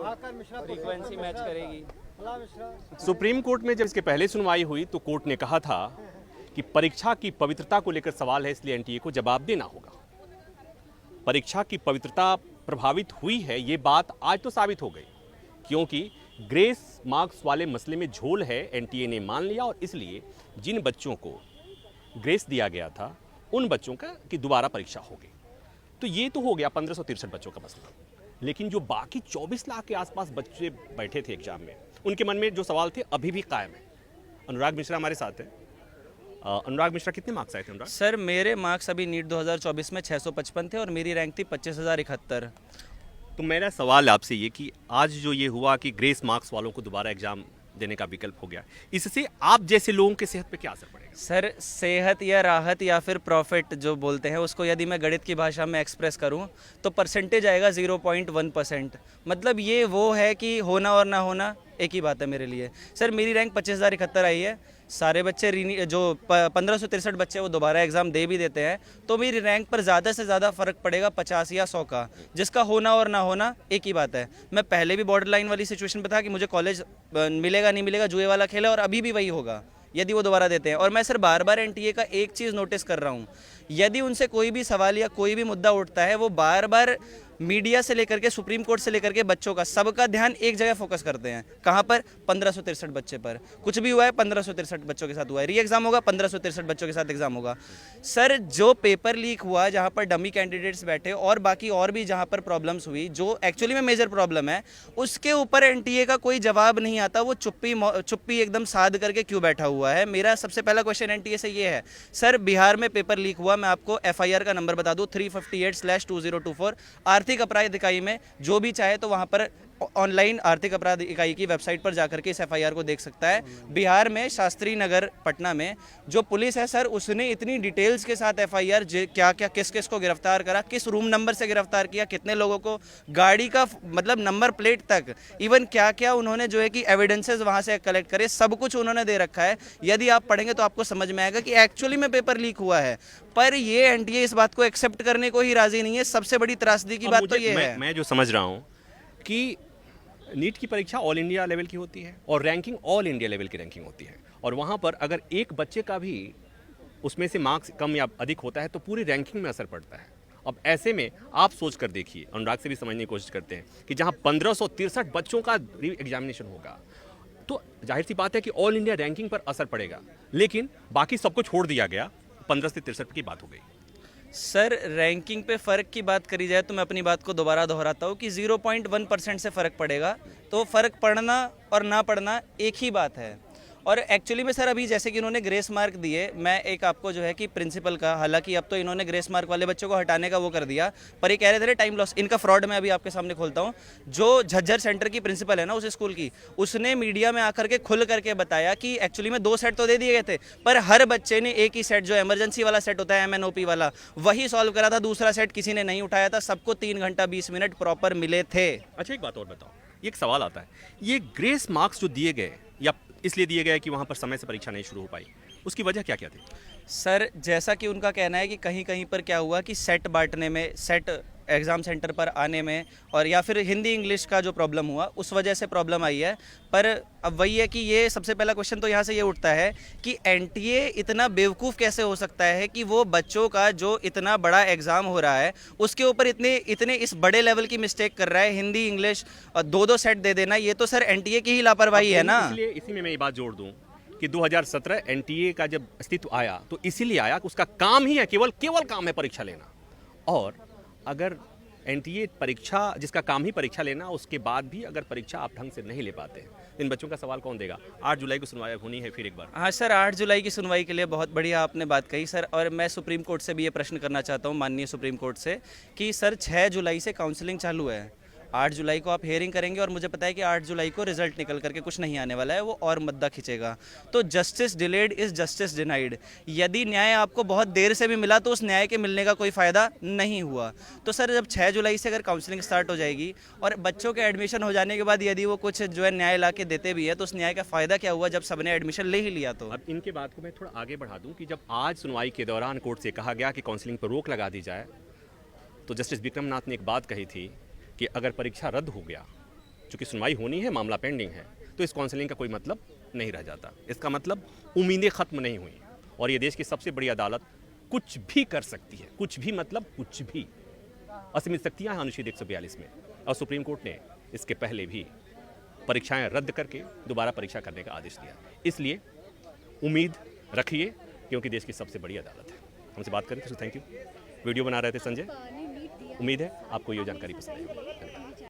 Frequency match करेगी। Supreme court में जब इसके पहले सुनवाई हुई तो कोर्ट ने कहा था कि परीक्षा की पवित्रता को लेकर सवाल है, इसलिए एनटीए को जवाब देना होगा। परीक्षा की पवित्रता प्रभावित हुई है, ये बात आज तो साबित हो गई, क्योंकि ग्रेस मार्क्स वाले मसले में झोल है, एनटीए ने मान लिया, और इसलिए जिन बच्चों को ग्रेस दिया गया था उन बच्चों का की दोबारा परीक्षा होगी। तो ये तो हो गया 1563 बच्चों का मसला। लेकिन जो बाकी 24 लाख के आसपास बच्चे बैठे थे एग्जाम में, उनके मन में जो सवाल थे अभी भी कायम है। अनुराग मिश्रा हमारे साथ है। अनुराग मिश्रा, कितने मार्क्स आए थे अनुराग? सर मेरे मार्क्स अभी नीट 2024 में 655 थे और मेरी रैंक थी 25,071। तो मेरा सवाल आपसे ये कि आज जो ये हुआ कि ग्रेस मार्क्स वालों को दोबारा एग्जाम देने का विकल्प हो गया, इससे आप जैसे लोगों की सेहत पे क्या असर पड़ेगा? सर सेहत या राहत या फिर प्रॉफिट जो बोलते हैं, उसको यदि मैं गणित की भाषा में एक्सप्रेस करूं तो परसेंटेज आएगा 0.1%। मतलब ये वो है कि होना और ना होना एक ही बात है मेरे लिए। सर मेरी रैंक 25,071 आई है। सारे बच्चे जो 1563 बच्चे वो दोबारा एग्ज़ाम दे भी देते हैं, तो मेरी रैंक पर ज़्यादा से ज़्यादा फ़र्क पड़ेगा 50 या 100 का, जिसका होना और ना होना एक ही बात है। मैं पहले भी बॉर्डर लाइन वाली सिचुएशन पे था कि मुझे कॉलेज मिलेगा नहीं मिलेगा, जुए वाला खेल है, और अभी भी वही होगा यदि वो दोबारा देते हैं। और मैं सर बार बार एनटीए का एक चीज़ नोटिस कर रहा हूँ, यदि उनसे कोई भी सवाल या कोई भी मुद्दा उठता है, वो बार बार मीडिया से लेकर के सुप्रीम कोर्ट से लेकर के बच्चों का सबका ध्यान एक जगह फोकस करते हैं। कहाँ पर? 1563 बच्चे पर। कुछ भी हुआ है 1563 बच्चों के साथ हुआ है, री एग्जाम होगा 1563 बच्चों के साथ एग्जाम होगा। सर जो पेपर लीक हुआ, जहाँ पर डमी कैंडिडेट्स बैठे और बाकी और भी जहाँ पर प्रॉब्लम्स हुई, जो एक्चुअली में मेजर प्रॉब्लम है, उसके ऊपर एनटीए का कोई जवाब नहीं आता। वो चुप्पी एकदम साध करके क्यों बैठा हुआ है? मेरा सबसे पहला क्वेश्चन एनटीए से ये है। सर बिहार में पेपर लीक हुआ, मैं आपको एफआईआर का नंबर बता दूं 358/2024। आर्थिक अपराध इकाई में जो भी चाहे तो वहां पर ऑनलाइन आर्थिक अपराध इकाई की वेबसाइट पर जाकर के इस एफआईआर को देख सकता है। बिहार में शास्त्री नगर पटना में जो पुलिस है सर, उसने इतनी डिटेल्स के साथ एफआईआर क्या क्या किस किस को गिरफ्तार करा, किस रूम नंबर से गिरफ्तार किया, कितने लोगों को, गाड़ी का मतलब नंबर प्लेट तक, इवन क्या क्या उन्होंने जो है कि एविडेंसेस वहां से कलेक्ट करे, सब कुछ उन्होंने दे रखा है। यदि आप पढ़ेंगे तो आपको समझ में आएगा कि एक्चुअली में पेपर लीक हुआ है। पर ये एनटीए इस बात को एक्सेप्ट करने को ही राजी नहीं है। सबसे बड़ी त्रासदी की बात तो ये है। मैं जो समझ रहा हूँ कि नीट की परीक्षा ऑल इंडिया लेवल की होती है और रैंकिंग ऑल इंडिया लेवल की रैंकिंग होती है, और वहाँ पर अगर एक बच्चे का भी उसमें से मार्क्स कम या अधिक होता है तो पूरी रैंकिंग में असर पड़ता है। अब ऐसे में आप सोच कर देखिए, अनुराग से भी समझने की कोशिश करते हैं कि जहाँ 1563 बच्चों का री एग्जामिनेशन होगा, तो जाहिर सी बात है कि ऑल इंडिया रैंकिंग पर असर पड़ेगा, लेकिन बाकी सबको छोड़ दिया गया, 15 से 63 की बात हो गई। सर रैंकिंग पे फ़र्क की बात करी जाए तो मैं अपनी बात को दोबारा दोहराता हूँ कि 0.1% से फ़र्क पड़ेगा, तो फ़र्क पड़ना और ना पड़ना एक ही बात है। और एक्चुअली में सर अभी जैसे कि इन्होंने ग्रेस मार्क दिए, मैं एक आपको जो है कि प्रिंसिपल का, हालांकि अब तो इन्होंने ग्रेस मार्क वाले बच्चों को हटाने का वो कर दिया, पर ये कह रहे थे टाइम लॉस, इनका फ्रॉड मैं अभी आपके सामने खोलता हूँ। जो झज्जर सेंटर की प्रिंसिपल है ना उस स्कूल की, उसने मीडिया में आकर के खुल करके बताया कि एक्चुअली में 2 सेट तो दे दिए गए थे, पर हर बच्चे ने एक ही सेट, जो इमरजेंसी वाला सेट होता है MNOP वाला, वही सॉल्व करा था। दूसरा सेट किसी ने नहीं उठाया था। सबको 3 घंटा 20 मिनट प्रॉपर मिले थे। अच्छा एक बात और बताओ, एक सवाल आता है, ये ग्रेस मार्क्स जो दिए गए या इसलिए दिए गए कि वहाँ पर समय से परीक्षा नहीं शुरू हो पाई, उसकी वजह क्या क्या थी? सर जैसा कि उनका कहना है कि कहीं कहीं पर क्या हुआ कि सेट बांटने में, सेट एग्ज़ाम सेंटर पर आने में, और या फिर हिंदी इंग्लिश का जो प्रॉब्लम हुआ उस वजह से प्रॉब्लम आई है। पर अब वही है कि ये सबसे पहला क्वेश्चन तो यहाँ से ये उठता है कि एनटीए इतना बेवकूफ़ कैसे हो सकता है कि वो बच्चों का जो इतना बड़ा एग्ज़ाम हो रहा है उसके ऊपर इतने इस बड़े लेवल की मिस्टेक कर रहा है। हिंदी इंग्लिश और 2-2 सेट दे देना, ये तो सर एनटीए की ही लापरवाही है ना। इसलिए इसी में मैं ये बात जोड़ दूं कि 2017 एनटीए का जब अस्तित्व आया तो इसीलिए आया कि उसका काम ही है, केवल काम है परीक्षा लेना। और अगर एनटीए परीक्षा, जिसका काम ही परीक्षा लेना, उसके बाद भी अगर परीक्षा आप ढंग से नहीं ले पाते हैं, इन बच्चों का सवाल कौन देगा? 8 जुलाई को सुनवाई होनी है फिर एक बार। हाँ सर, 8 जुलाई की सुनवाई के लिए बहुत बढ़िया आपने बात कही सर। और मैं सुप्रीम कोर्ट से भी ये प्रश्न करना चाहता हूँ, माननीय सुप्रीम कोर्ट से, कि सर 6 जुलाई से काउंसलिंग चालू है, 8 जुलाई को आप हेयरिंग करेंगे और मुझे पता है कि 8 जुलाई को रिजल्ट निकल करके कुछ नहीं आने वाला है, वो और मुद्दा खींचेगा। तो justice delayed is justice denied. यदि न्याय आपको बहुत देर से भी मिला तो उस न्याय के मिलने का कोई फ़ायदा नहीं हुआ। तो सर जब 6 जुलाई से अगर काउंसलिंग स्टार्ट हो जाएगी और बच्चों के एडमिशन हो जाने के बाद यदि वो कुछ जो है न्याय ला के देते भी है, तो उस न्याय का फ़ायदा क्या हुआ जब सबने एडमिशन ले ही लिया? तो अब इनके बात को मैं थोड़ा आगे बढ़ा दूं कि जब आज सुनवाई के दौरान कोर्ट से कहा गया कि काउंसलिंग पर रोक लगा दी जाए, तो जस्टिस विक्रमनाथ ने एक बात कही थी कि अगर परीक्षा रद्द हो गया चूंकि सुनवाई होनी है, मामला पेंडिंग है, तो इस काउंसलिंग का कोई मतलब नहीं रह जाता। इसका मतलब उम्मीदें खत्म नहीं हुई और ये देश की सबसे बड़ी अदालत कुछ भी कर सकती है, कुछ भी मतलब कुछ भी। असीमित शक्तियां हैं अनुच्छेद 142 में और सुप्रीम कोर्ट ने इसके पहले भी परीक्षाएं रद्द करके दोबारा परीक्षा करने का आदेश दिया। इसलिए उम्मीद रखिए, क्योंकि देश की सबसे बड़ी अदालत है। हमसे बात करें तो थैंक यू। वीडियो बना रहे थे संजय। उम्मीद है आपको ये जानकारी पसंद आई।